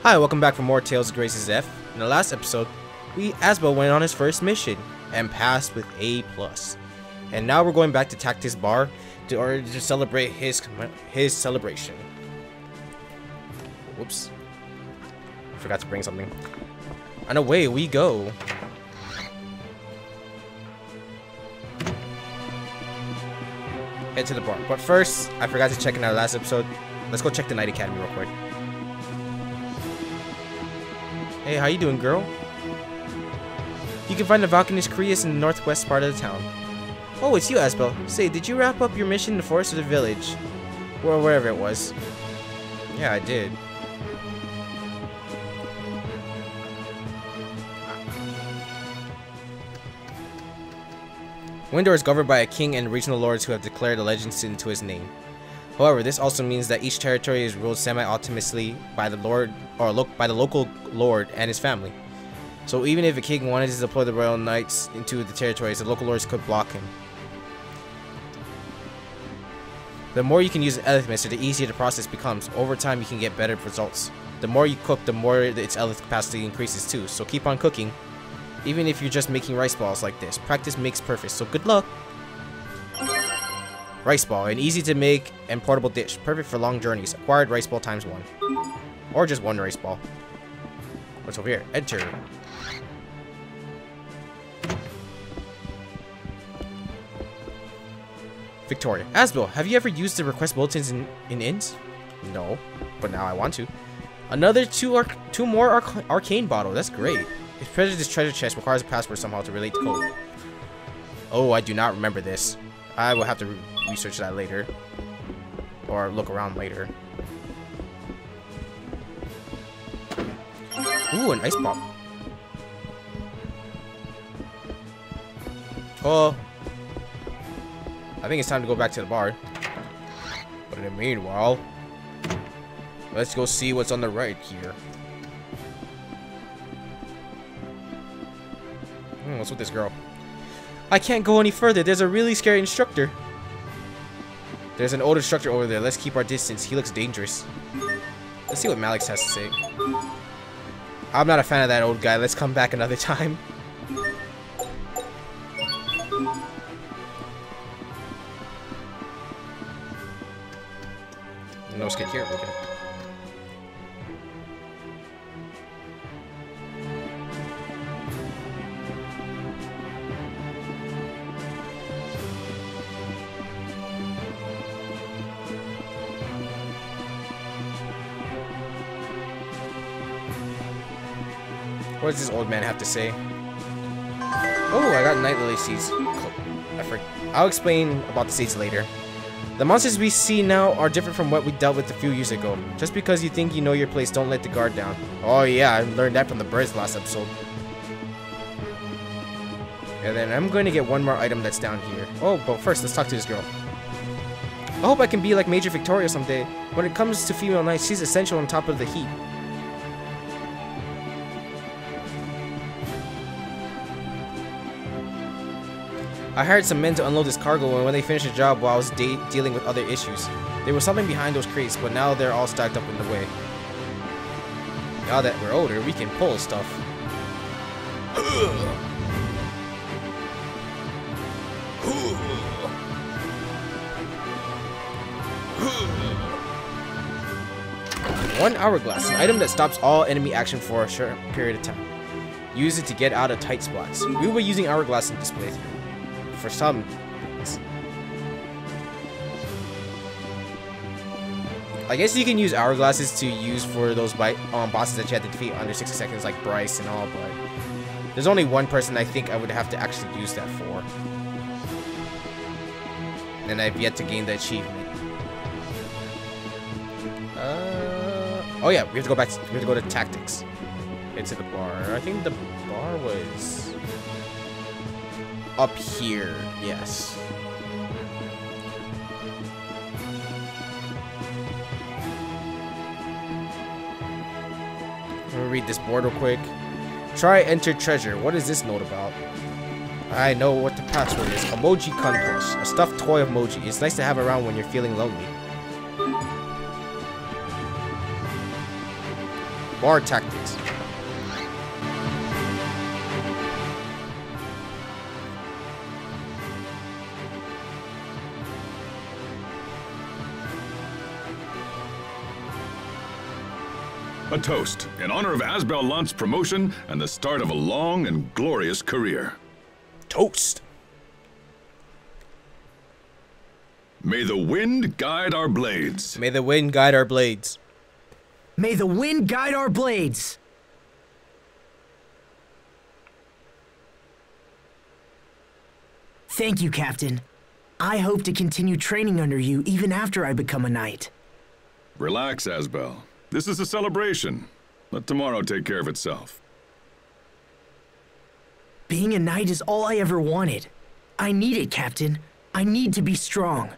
Hi, welcome back for more Tales of Grace's F. In the last episode, Asbel went on his first mission and passed with A+. And now we're going back to Tactics Bar to celebrate his celebration. Whoops. Forgot to bring something. And away we go. Head to the bar. But first, I forgot to check in our last episode. Let's go check the Night Academy real quick. Hey, how you doing, girl? You can find the Valkanist Creus in the northwest part of the town. Oh, it's you, Asbel. Say, did you wrap up your mission in the forest or the village? Or wherever it was. Yeah, I did. Windor is governed by a king and regional lords who have declared a legends into his name. However, this also means that each territory is ruled semi-autonomously by the lord or by the local lord and his family. So even if a king wanted to deploy the royal knights into the territories, the local lords could block him. The more you can use Elith Mixer, the easier the process becomes. Over time, you can get better results. The more you cook, the more its Elith capacity increases too. So keep on cooking, even if you're just making rice balls like this. Practice makes perfect, so good luck. Rice ball, an easy to make and portable dish, perfect for long journeys. Acquired rice ball ×1, or just one rice ball. What's over here? Enter. Victoria. Asbel, have you ever used the request bulletins in inns? No, but now I want to. Another two more arcane bottle. That's great. If Prejudice treasure chest requires a password somehow to relate to code. Oh, I do not remember this. I will have to research that later. Or look around later. Ooh, an ice bomb. Oh. I think it's time to go back to the bar. But in the meanwhile, let's go see what's on the right here. What's with this girl? I can't go any further. There's a really scary instructor. There's an old instructor over there. Let's keep our distance. He looks dangerous. Let's see what Malix has to say. I'm not a fan of that old guy. Let's come back another time. No skid here. Okay. What does this old man have to say? Oh, I got Night Lily seeds. I'll explain about the seeds later. The monsters we see now are different from what we dealt with a few years ago. Just because you think you know your place, don't let the guard down. Oh yeah, I learned that from the birds last episode. And then I'm going to get one more item that's down here. Oh, but first, let's talk to this girl. I hope I can be like Major Victoria someday. When it comes to female knights, she's essential on top of the heap. I hired some men to unload this cargo, and when they finished the job while I was dealing with other issues. There was something behind those crates, but now they're all stacked up in the way. Now that we're older, we can pull stuff. One hourglass, an item that stops all enemy action for a short period of time. Use it to get out of tight spots. We were using hourglass in this playthrough. For some things. I guess you can use hourglasses to use for those bosses that you had to defeat under 60 seconds, like Bryce and all, but there's only one person I think I would have to actually use that for. And I've yet to gain the achievement. Oh yeah, we have to go back. We have to go to tactics. Into the bar. I think the bar was up here, yes. I'm gonna read this board real quick. Try enter treasure. What is this note about? I know what the password is. Emoji Concourse. A stuffed toy emoji. It's nice to have around when you're feeling lonely. Bar tactics. A toast in honor of Asbel Lunt's promotion and the start of a long and glorious career. Toast. May the wind guide our blades. May the wind guide our blades. May the wind guide our blades. Thank you, Captain. I hope to continue training under you even after I become a knight. Relax, Asbel. This is a celebration. Let tomorrow take care of itself. Being a knight is all I ever wanted. I need it, Captain. I need to be strong.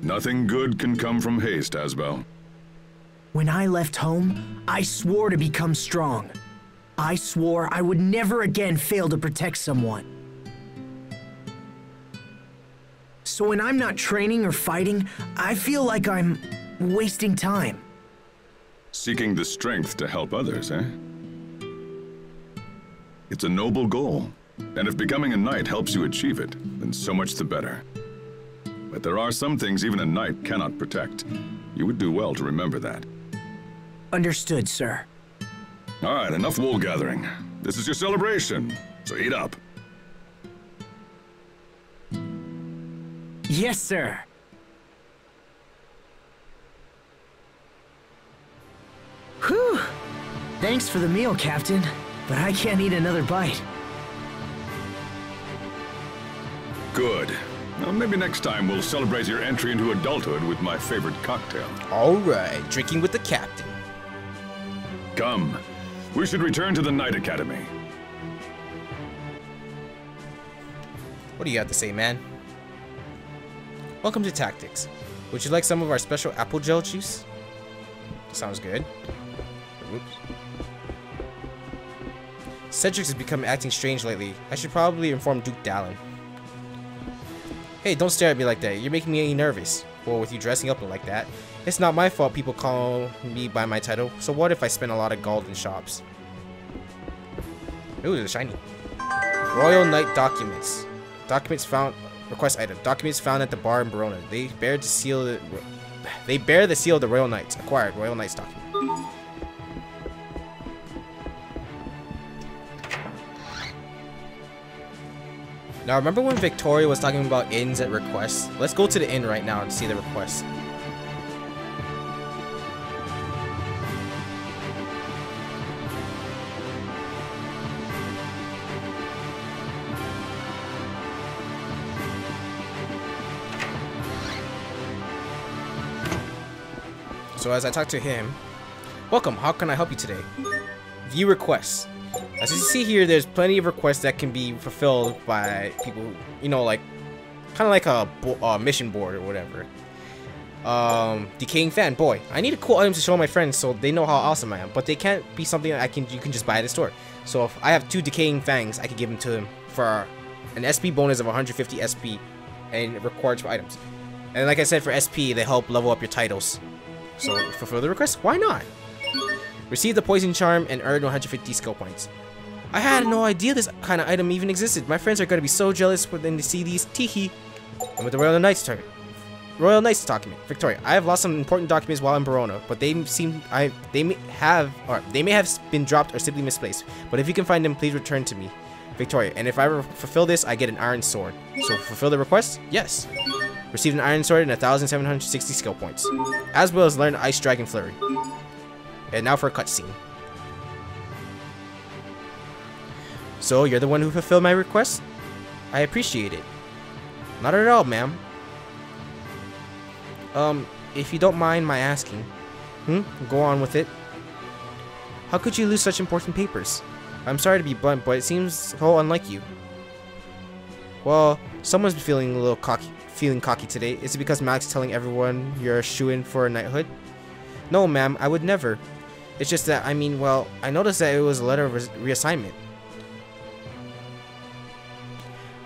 Nothing good can come from haste, Asbel. When I left home, I swore to become strong. I swore I would never again fail to protect someone. So when I'm not training or fighting, I feel like I'm wasting time. Seeking the strength to help others, eh? It's a noble goal, and if becoming a knight helps you achieve it, then so much the better. But there are some things even a knight cannot protect. You would do well to remember that. Understood, sir. All right, enough wool gathering. This is your celebration, so eat up. Yes, sir. Whew. Thanks for the meal, Captain, but I can't eat another bite. Good. Well, maybe next time we'll celebrate your entry into adulthood with my favorite cocktail. Alright, drinking with the captain. Come. We should return to the Knight Academy. What do you have to say, man? Welcome to Tactics. Would you like some of our special apple gel juice? Sounds good. Oops. Cedric has become acting strange lately. I should probably inform Duke Dallin. Hey, don't stare at me like that. You're making me nervous. Well, with you dressing up like that. It's not my fault people call me by my title. So what if I spend a lot of gold in shops? Ooh, it's shiny. Royal Knight documents. Documents found. Request item. Documents found at the bar in Verona. They bear the seal of the Royal Knights. Acquired. Royal Knights document. Now, remember when Victoria was talking about inns at requests? Let's go to the inn right now and see the requests. So as I talk to him, welcome, how can I help you today? View requests. As you see here, there's plenty of requests that can be fulfilled by people, you know, like, kind of like a mission board or whatever. Decaying fan, boy, I need cool items to show my friends so they know how awesome I am, but they can't be something that you can just buy at the store. So if I have 2 decaying fangs, I can give them to him for an SP bonus of 150 SP and required for items. And like I said, for SP, they help level up your titles. So fulfill the request, why not? Receive the poison charm and earn 150 skill points. I had no idea this kind of item even existed. My friends are going to be so jealous when they see these. Teehee. And with the Royal Knights document. Victoria, I have lost some important documents while in Verona, but they may have been dropped or simply misplaced. But if you can find them, please return to me. Victoria, and if I fulfill this, I get an iron sword. So fulfill the request? Yes. Receive an iron sword and 1,760 skill points. As well as learn Ice Dragon Flurry. And now for a cutscene. So, you're the one who fulfilled my request? I appreciate it. Not at all, ma'am. If you don't mind my asking. Go on with it. How could you lose such important papers? I'm sorry to be blunt, but it seems so unlike you. Well, someone's feeling a little cocky today. Is it because Max telling everyone you're a shoo-in for a knighthood? No, ma'am, I would never. It's just that, I mean, well, I noticed that it was a letter of reassignment.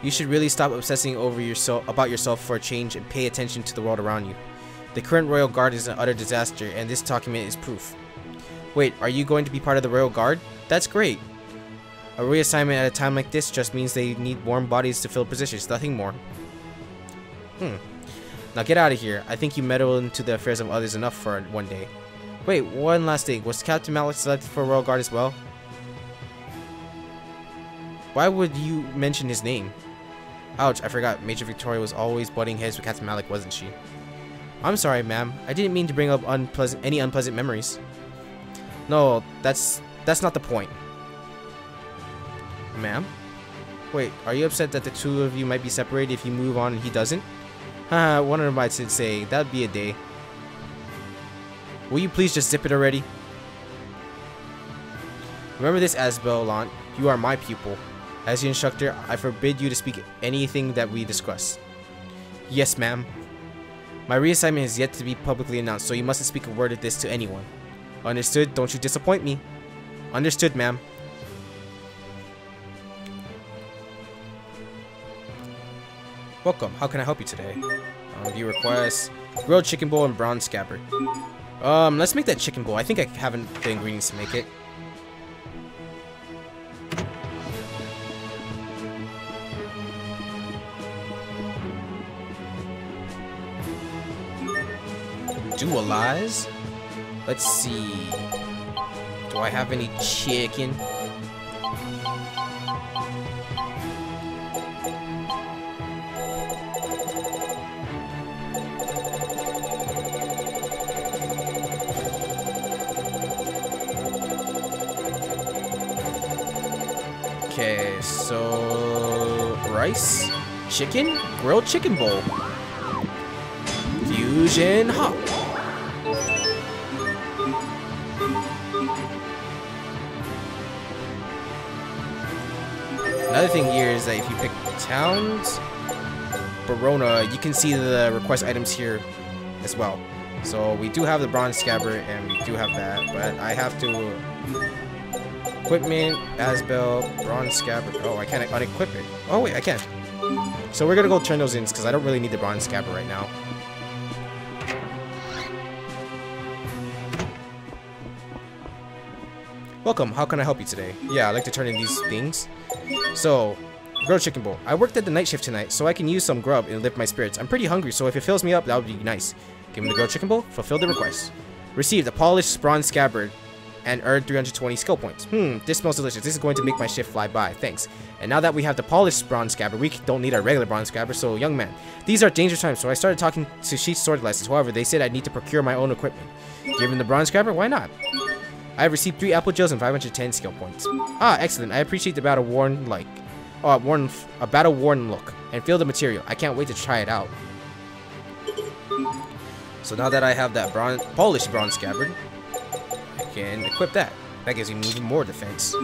You should really stop obsessing over about yourself for a change and pay attention to the world around you. The current Royal Guard is an utter disaster, and this document is proof. Wait, are you going to be part of the Royal Guard? That's great. A reassignment at a time like this just means they need warm bodies to fill positions, nothing more. Now get out of here. I think you meddle into the affairs of others enough for one day. Wait, one last thing. Was Captain Malik selected for Royal Guard as well? Why would you mention his name? Ouch, I forgot. Major Victoria was always butting heads with Captain Malik, wasn't she? I'm sorry, ma'am. I didn't mean to bring up any unpleasant memories. No, that's not the point. Ma'am? Wait, are you upset that the two of you might be separated if you move on and he doesn't? Haha, one of them might say, that'd be a day. Will you please just zip it already? Remember this, Asbel Lant. You are my pupil. As your instructor, I forbid you to speak anything that we discuss. Yes, ma'am. My reassignment is yet to be publicly announced, so you mustn't speak a word of this to anyone. Understood? Don't you disappoint me. Understood, ma'am. Welcome. How can I help you today? View requests. Grilled chicken bowl and bronze scabbard. Let's make that chicken bowl. I think I haven't the ingredients to make it. Dualize? Let's see. Do I have any chicken? Okay, so rice, chicken, grilled chicken bowl, fusion hot. Another thing here is that if you pick towns, Barona, you can see the request items here as well. So we do have the bronze scabbard and we do have that, but I have to equipment, Asbel, bronze scabbard. Oh, I can't unequip it. Oh wait, I can. So we're gonna go turn those in because I don't really need the bronze scabbard right now. Welcome, how can I help you today? Yeah, I'd like to turn in these things. So, grilled chicken bowl. I worked at the night shift tonight, so I can use some grub and lift my spirits. I'm pretty hungry, so if it fills me up, that would be nice. Give me the grilled chicken bowl, fulfill the request. Received a polished bronze scabbard and earned 320 skill points. This smells delicious. This is going to make my shift fly by. Thanks. And now that we have the polished bronze scabbard, we don't need our regular bronze scabbard, so young man. These are dangerous times, so I started talking to Sheets sword lessons. However, they said I need to procure my own equipment. Given the bronze scabbard, why not? I have received 3 apple gels and 510 skill points. Ah, excellent. I appreciate the battle-worn battle-worn look. And feel the material. I can't wait to try it out. So now that I have that polished bronze scabbard, I can equip that. That gives me even more defense.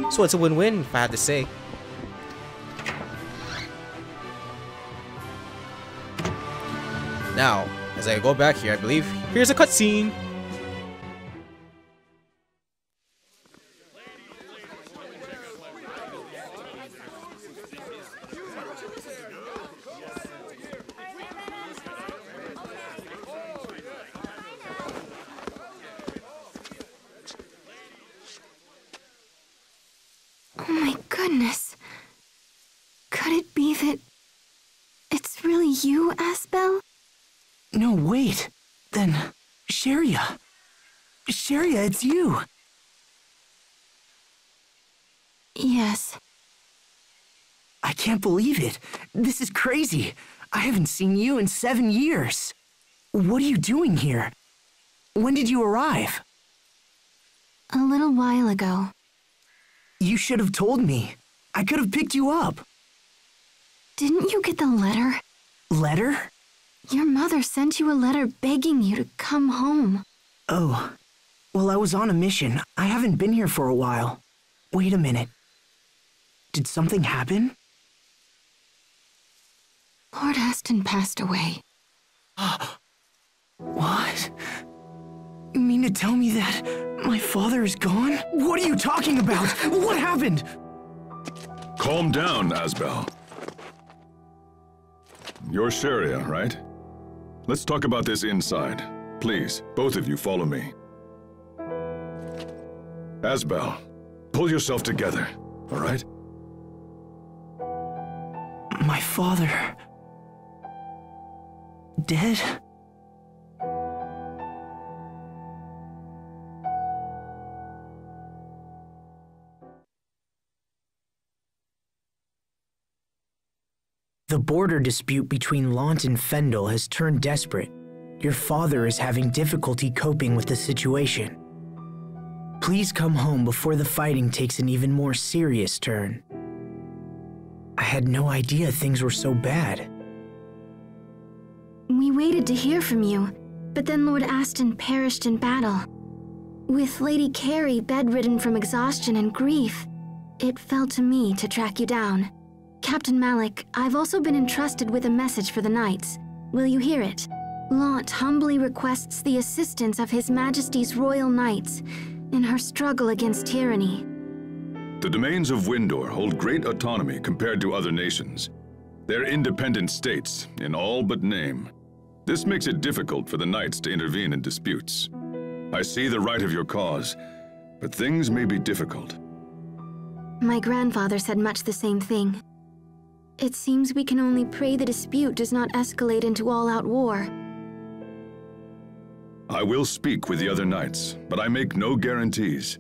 So it's a win-win, if I have to say. Now, as I go back here, I believe here's a cutscene. Oh my goodness. Could it be that it's really you, Asbel? No, wait. Then, Sheria. Sheria, it's you. Yes. I can't believe it. This is crazy. I haven't seen you in 7 years. What are you doing here? When did you arrive? A little while ago. You should have told me. I could have picked you up. Didn't you get the letter? Letter? Your mother sent you a letter begging you to come home. Oh. Well, I was on a mission. I haven't been here for a while. Wait a minute. Did something happen? Lord Aston passed away. What? You mean to tell me that my father is gone? What are you talking about? What happened? Calm down, Asbel. You're Sheria, right? Let's talk about this inside. Please, both of you follow me. Asbel, pull yourself together, all right? My father... dead? The border dispute between Lant and Fendel has turned desperate. Your father is having difficulty coping with the situation. Please come home before the fighting takes an even more serious turn. I had no idea things were so bad. We waited to hear from you, but then Lord Aston perished in battle. With Lady Carey bedridden from exhaustion and grief, it fell to me to track you down. Captain Malik, I've also been entrusted with a message for the Knights. Will you hear it? Lant humbly requests the assistance of His Majesty's Royal Knights in her struggle against tyranny. The domains of Windor hold great autonomy compared to other nations. They're independent states, in all but name. This makes it difficult for the Knights to intervene in disputes. I see the right of your cause, but things may be difficult. My grandfather said much the same thing. It seems we can only pray the dispute does not escalate into all-out war. I will speak with the other Knights, but I make no guarantees.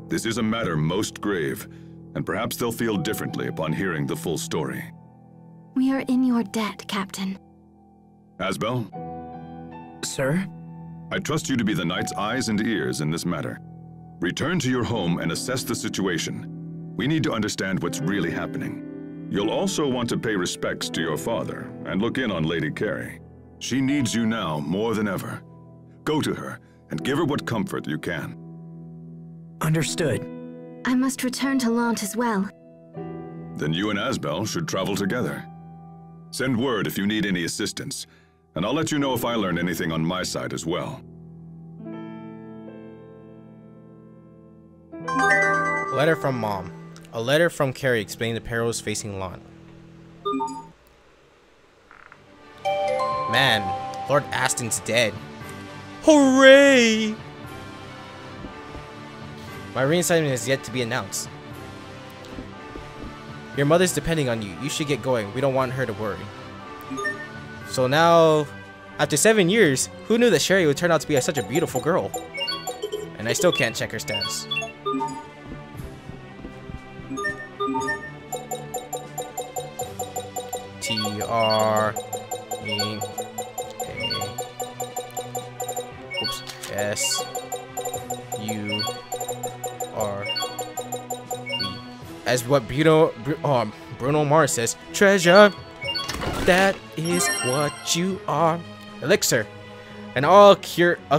This is a matter most grave, and perhaps they'll feel differently upon hearing the full story. We are in your debt, Captain. Asbel? Sir? I trust you to be the Knight's eyes and ears in this matter. Return to your home and assess the situation. We need to understand what's really happening. You'll also want to pay respects to your father and look in on Lady Carey. She needs you now more than ever. Go to her and give her what comfort you can. Understood. I must return to Lant as well. Then you and Asbel should travel together. Send word if you need any assistance, and I'll let you know if I learn anything on my side as well. Letter from Mom. A letter from Carey explaining the perils facing Lant. Man, Lord Aston's dead. Hooray! My reinstatement is yet to be announced. Your mother's depending on you. You should get going. We don't want her to worry. So now, after 7 years, who knew that Sherry would turn out to be such a beautiful girl? And I still can't check her status. T-R-E-A. Oops. S-U-R-E. As what Bruno Mars says, treasure. That is what you are. Elixir. A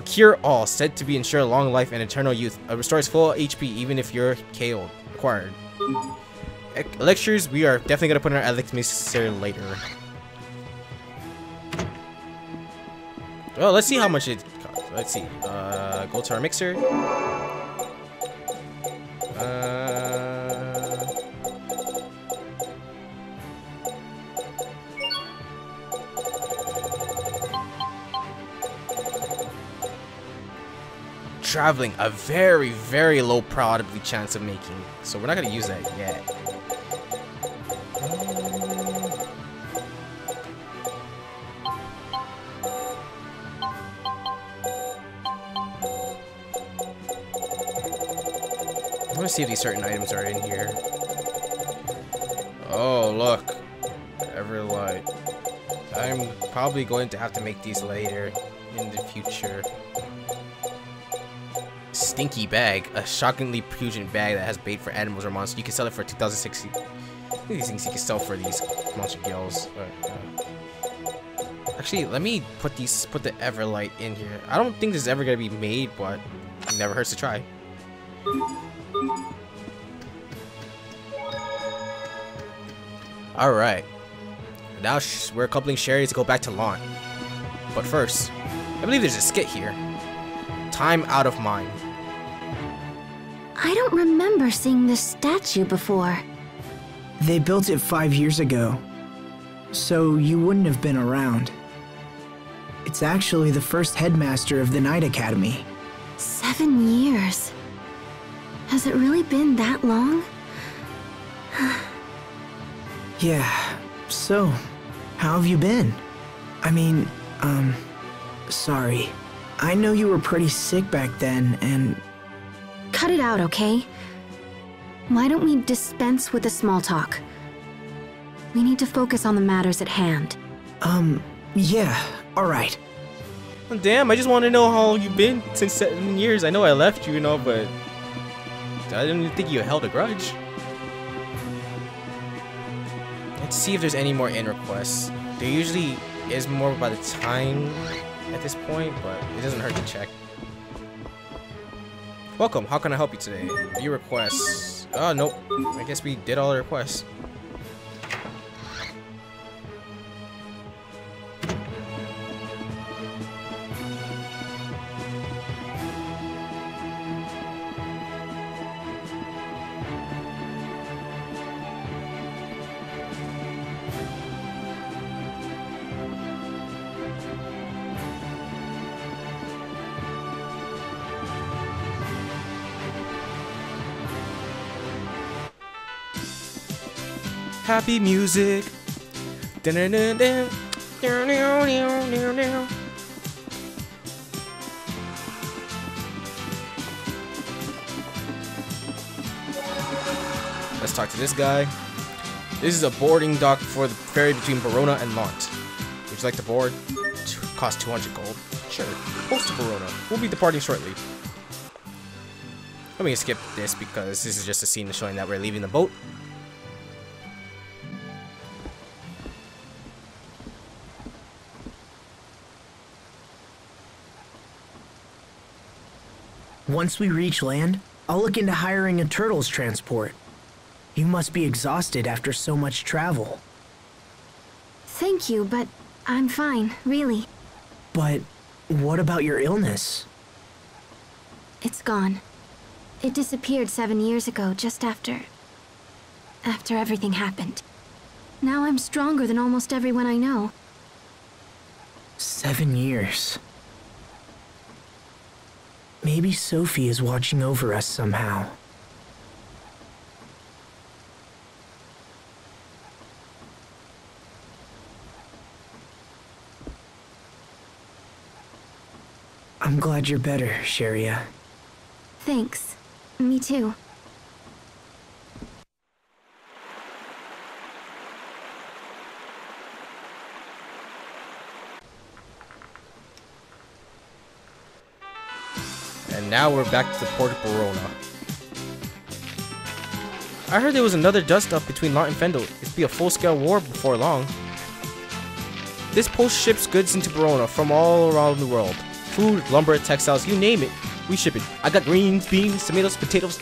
cure-all said to be ensure long life and eternal youth. It restores full HP even if you're KO'd. Acquired. Elixirs, we are definitely gonna put in our elixir later. Well, let's see how much it costs. Let's see. Go to our mixer. Traveling, a very, very low probability chance of making. So we're not gonna use that yet. I want to see if these certain items are in here. Oh, look. Everlight. I'm probably going to have to make these later in the future. Stinky bag. A shockingly pungent bag that has bait for animals or monsters. You can sell it for 2,060. These things you can sell for these monster gills. Actually, let me put the Everlight in here. I don't think this is ever going to be made, but it never hurts to try. Alright. Now we're coupling Sherry to go back to Lant. But first, I believe there's a skit here. Time out of mind. I don't remember seeing this statue before. They built it 5 years ago, so you wouldn't have been around. It's actually the first headmaster of the Night Academy. 7 years. Has it really been that long? Yeah, so, how have you been? I mean, sorry. I know you were pretty sick back then, and... Cut it out, okay? Why don't we dispense with the small talk? We need to focus on the matters at hand. Yeah, alright. Well, damn, I just want to know how long you've been since 7 years. I know I left you, but I didn't even think you held a grudge. Let's see if there's any more end requests. There usually is more by the time at this point, but it doesn't hurt to check. Welcome, how can I help you today? View requests. Oh, nope. I guess we did all the requests. Happy music. Let's talk to this guy. This is a boarding dock for the ferry between Verona and Lont. Would you like to board? Cost 200 gold. Sure. Post to Verona. We'll be departing shortly. Let me skip this because this is just a scene showing that we're leaving the boat. Once we reach land, I'll look into hiring a turtles transport. You must be exhausted after so much travel. Thank you, but I'm fine, really. But what about your illness? It's gone. It disappeared 7 years ago, just after everything happened. Now I'm stronger than almost everyone I know. 7 years. Maybe Sophie is watching over us somehow. I'm glad you're better, Sharia. Thanks. Me too. And now we're back to the port of Verona. I heard there was another dust-up between Lont and Fendel. It'd be a full-scale war before long. This post ships goods into Verona from all around the world. Food, lumber, textiles, you name it. We ship it. I got greens, beans, tomatoes, potatoes.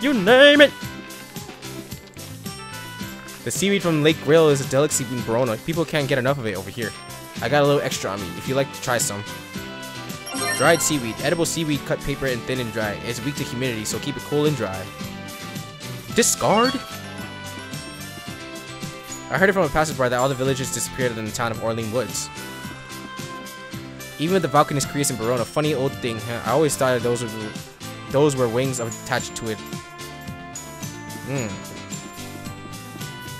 You name it! The seaweed from Lake Grail is a delicacy in Verona. People can't get enough of it over here. I got a little extra on me, if you'd like to try some. Dried seaweed. Edible seaweed cut paper and thin and dry. It's weak to humidity, so keep it cool and dry. Discard? I heard it from a passerby that all the villagers disappeared in the town of Orlean Woods. Even with the Valkanist Creus in Verona, funny old thing, I always thought those were wings attached to it.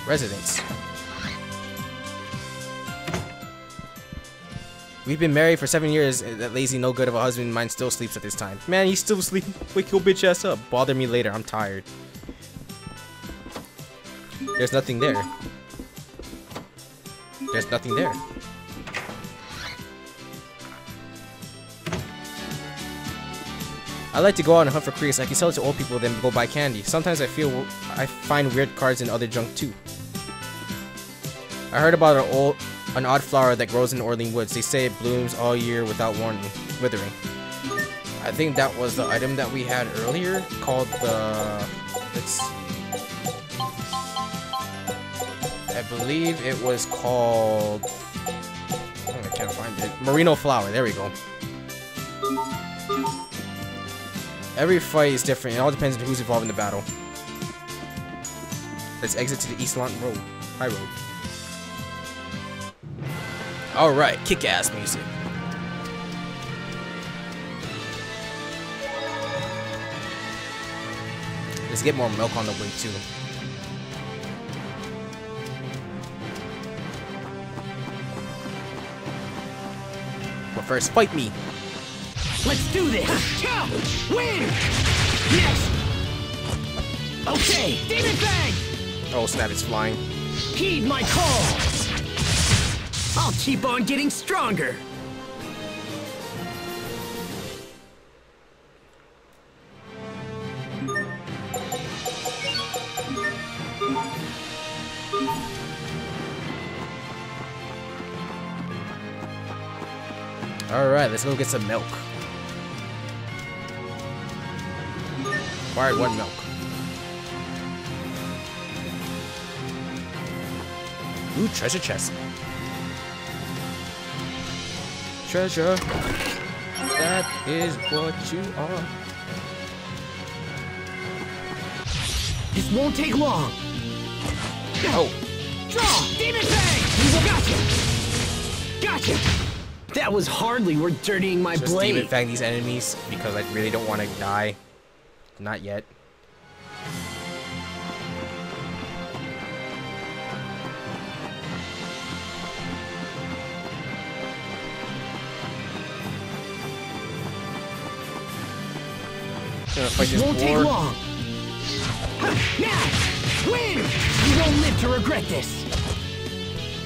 Residents. We've been married for 7 years. That lazy no good of a husband of mine still sleeps at this time. Man, he's still sleeping. Wake your bitch ass up. Bother me later. I'm tired. There's nothing there. There's nothing there. I like to go out and hunt for Creus. I can sell it to old people, then go buy candy. Sometimes I find weird cards and other junk too. I heard about an odd flower that grows in Orlean Woods. They say it blooms all year without withering. I think that was the item that we had earlier, called the... Let's see. I believe it was called... Oh, I can't find it. Merino flower. There we go. Every fight is different. It all depends on who's involved in the battle. Let's exit to the East Lont Road. High Road. Alright, kick-ass music. Let's get more milk on the way too. But first, fight me. Let's do this! Win! Yes! Okay, Demon Fang! Oh snap, it's flying. Heed my call! I'll keep on getting stronger! Alright, let's go get some milk. Acquired 1 milk. Ooh, treasure chest. Treasure. That is what you are. This won't take long. Oh. Draw! Demon Fang! Gotcha! That was hardly worth dirtying my Just blade. Demon Fang these enemies because I really don't want to die. Not yet. Gonna fight this Won't take war. long. Now, win! You won't live to regret this.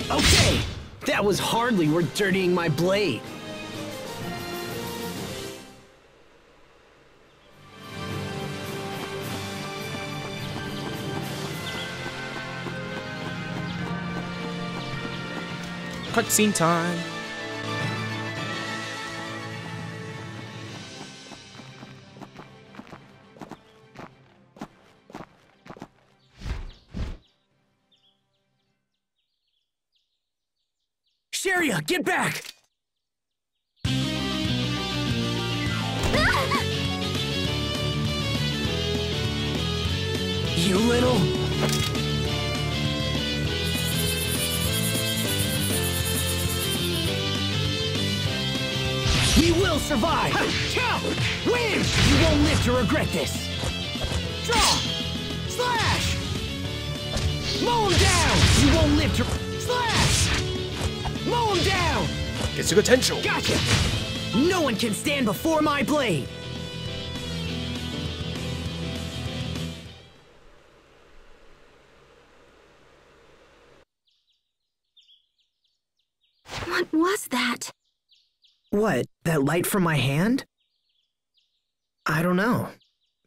Okay, that was hardly worth dirtying my blade. Cutscene time. Sheria, get back! You little... We will survive! Win! You won't live to regret this! Draw! Slash! Mow him down! You won't live to... Slash! Mow him down! Getsuga Tensho. Gotcha! No one can stand before my blade! What was that? What? That light from my hand? I don't know.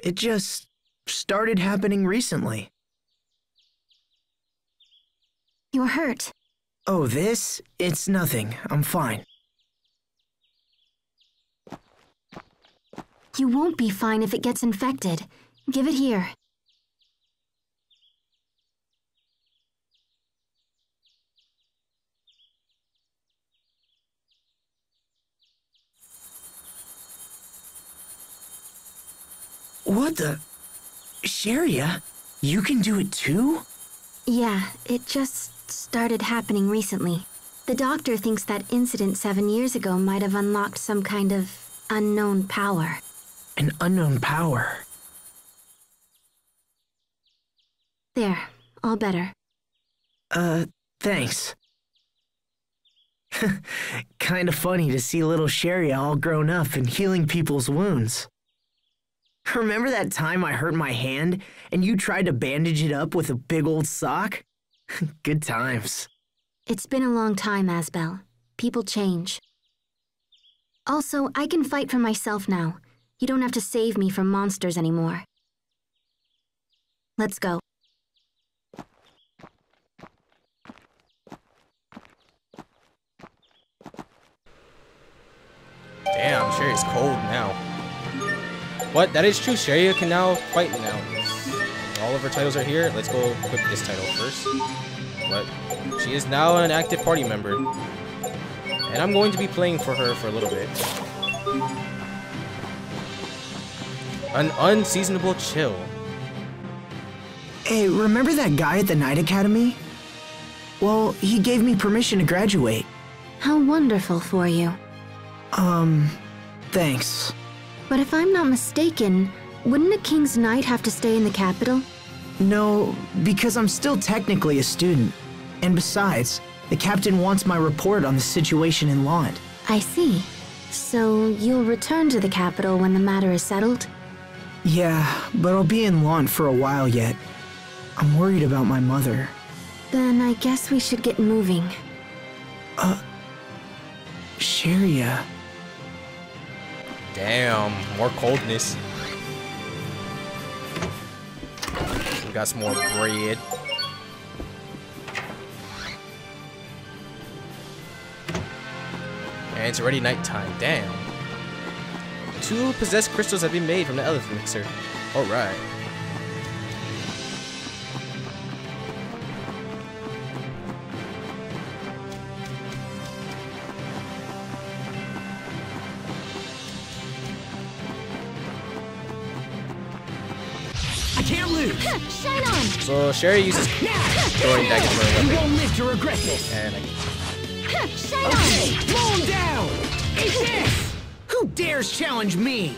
It just started happening recently. You're hurt. Oh, this? It's nothing. I'm fine. You won't be fine if it gets infected. Give it here. What the? Sheria? You can do it too? Yeah, it just started happening recently. The doctor thinks that incident 7 years ago might have unlocked some kind of unknown power. An unknown power. There, all better. Thanks. Kinda funny to see little Sheria all grown up and healing people's wounds. Remember that time I hurt my hand and you tried to bandage it up with a big old sock? Good times. It's been a long time, Asbel. People change. Also, I can fight for myself now. You don't have to save me from monsters anymore. Let's go. Damn, Sheria's cold now. What? That is true. Sheria can now fight now. All of her titles are here. Let's go equip this title first. But she is now an active party member. And I'm going to be playing for her for a little bit. An unseasonable chill. Hey, remember that guy at the Night Academy? Well, he gave me permission to graduate. How wonderful for you. Thanks. But if I'm not mistaken, wouldn't a King's Knight have to stay in the capital? No, because I'm still technically a student. And besides, the captain wants my report on the situation in Lont. I see. So you'll return to the capital when the matter is settled? Yeah, but I'll be in Lont for a while yet. I'm worried about my mother. Then I guess we should get moving. Sharia. Damn, more coldness. We got some more bread. And it's already nighttime. Damn. 2 possessed crystals have been made from the elephant mixer. Alright. I can't lose. Shine on! So Sherry uses throwing daggers for a You weapon. won't live to regret this. And Shine Okay, blow him down. Eat this. Who dares challenge me?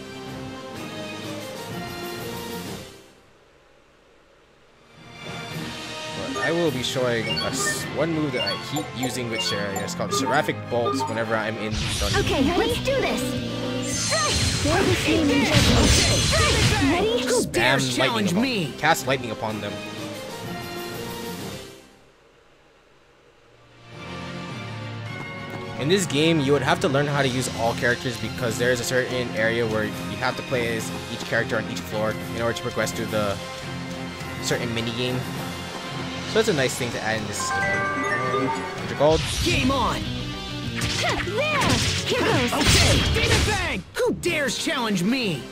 I will be showing us one move that I keep using with Sherry. It's called Seraphic Bolt whenever I'm in dungeon. Okay, let's do this! They're the same in Ready? Who dares challenge me? Cast lightning upon them. In this game, you would have to learn how to use all characters because there is a certain area where you have to play as each character on each floor in order to progress through the certain mini game. So it's a nice thing to add in this game. 100 gold. Game on. There! Here goes! Okay, Big Bang. Who dares challenge me?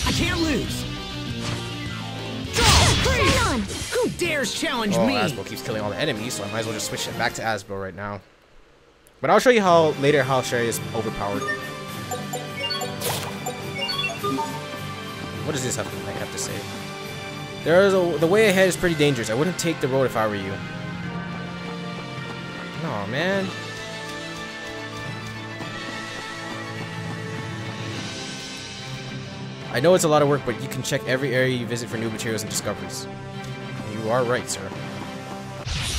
I can't lose. Shine on! Who dares challenge Oh, me? Asbo keeps killing all the enemies, so I might as well just switch it back to Asbo right now. But I'll show you how later how Sherry is overpowered. What does this have to say? The way ahead is pretty dangerous. I wouldn't take the road if I were you. No, man. I know it's a lot of work, but you can check every area you visit for new materials and discoveries. You are right, sir.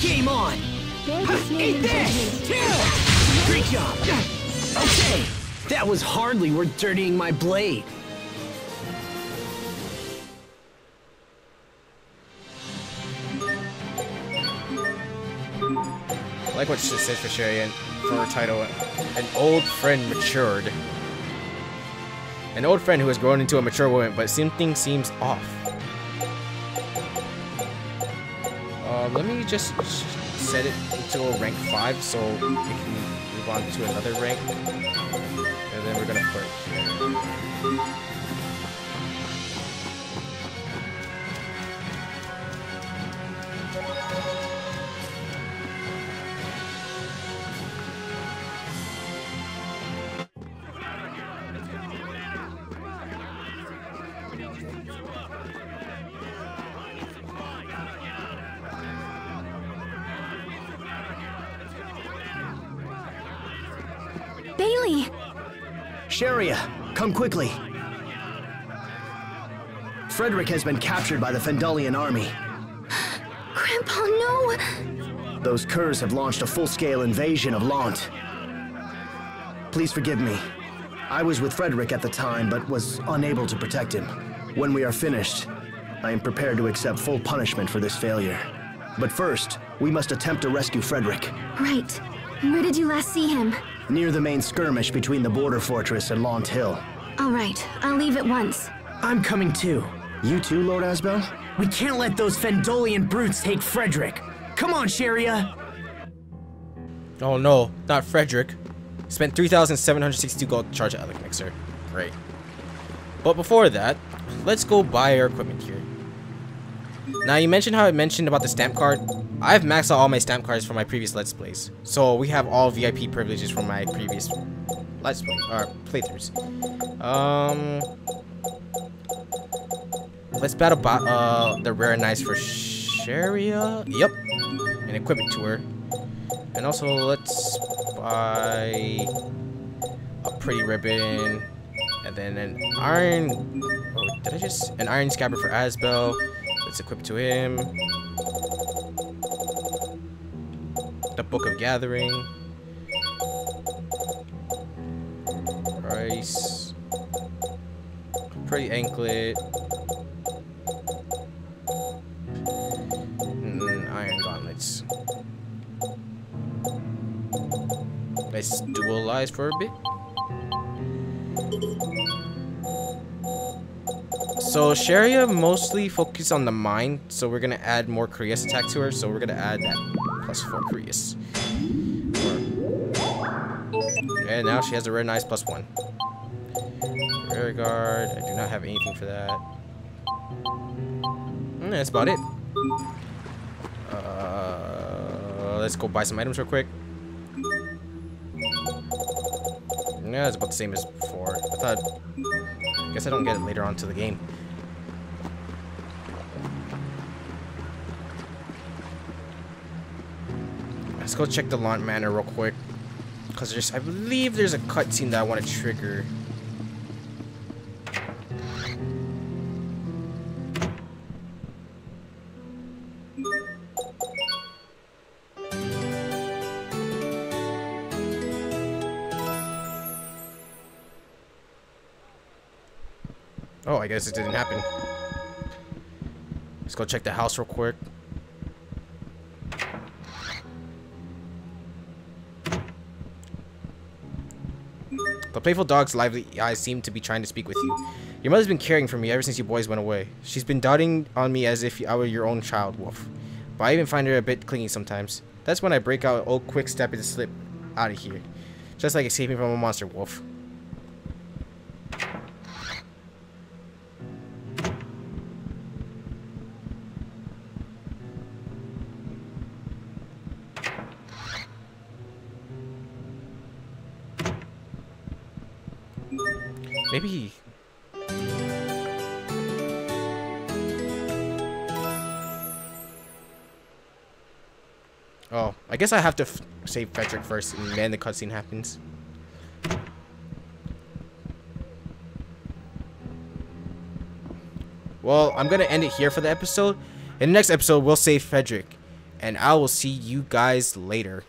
Game on. They're the same Eat in this. Kill. Great job. Okay, that was hardly worth dirtying my blade. I like what she says for Sherry and for her title, An Old Friend Matured. An old friend who has grown into a mature woman, but something seems off. Let me just set it to a rank 5 so we can move on to another rank. And then we're gonna put here. Bailey! Sharia, come quickly. Frederick has been captured by the Fendalian army. Grandpa, no! Those curs have launched a full-scale invasion of Lont. Please forgive me. I was with Frederick at the time, but was unable to protect him. When we are finished, I am prepared to accept full punishment for this failure. But first, we must attempt to rescue Frederick. Right. Where did you last see him? Near the main skirmish between the border fortress and Lont Hill. All right, I'll leave at once. I'm coming too. You too, Lord Asbel? We can't let those Fendolian brutes take Frederick. Come on, Sharia. Oh no, not Frederick. Spent 3,762 gold to charge an Elec Mixer. Great. But before that, let's go buy our equipment here. Now, you mentioned how I mentioned about the stamp card. I've maxed out all my stamp cards from my previous Let's Plays. So, we have all VIP privileges from my previous Let's Play, or playthroughs. Let's battle the rare knights for Sharia. Yep. And equip it to her. And also, let's buy a pretty ribbon. And then an iron... Oh, did I just... An iron scabbard for Asbel. Let's equip it to him. The Book of Gathering. Price. Pretty anklet. Iron gauntlets. Let's dualize for a bit. So Sharia mostly focus on the mind, so we're gonna add more Curious attack to her. So we're gonna add that +4 Curious. And now she has a rare nice +1. Rare guard. I do not have anything for that. And that's about it. Let's go buy some items real quick. Yeah, it's about the same as before. I guess I don't get it later on to the game. Let's go check the Lant Manor real quick. Because I believe there's a cutscene that I want to trigger. Oh, I guess it didn't happen. Let's go check the house real quick. The playful dog's lively eyes seem to be trying to speak with you. Your mother's been caring for me ever since you boys went away. She's been doting on me as if I were your own child, Wolf. But I even find her a bit clingy sometimes. That's when I break out old quick step and slip out of here. Just like escaping from a monster, Wolf. Maybe... Oh, I guess I have to save Frederick first, and then the cutscene happens. Well, I'm gonna end it here for the episode. In the next episode, we'll save Frederick, and I will see you guys later.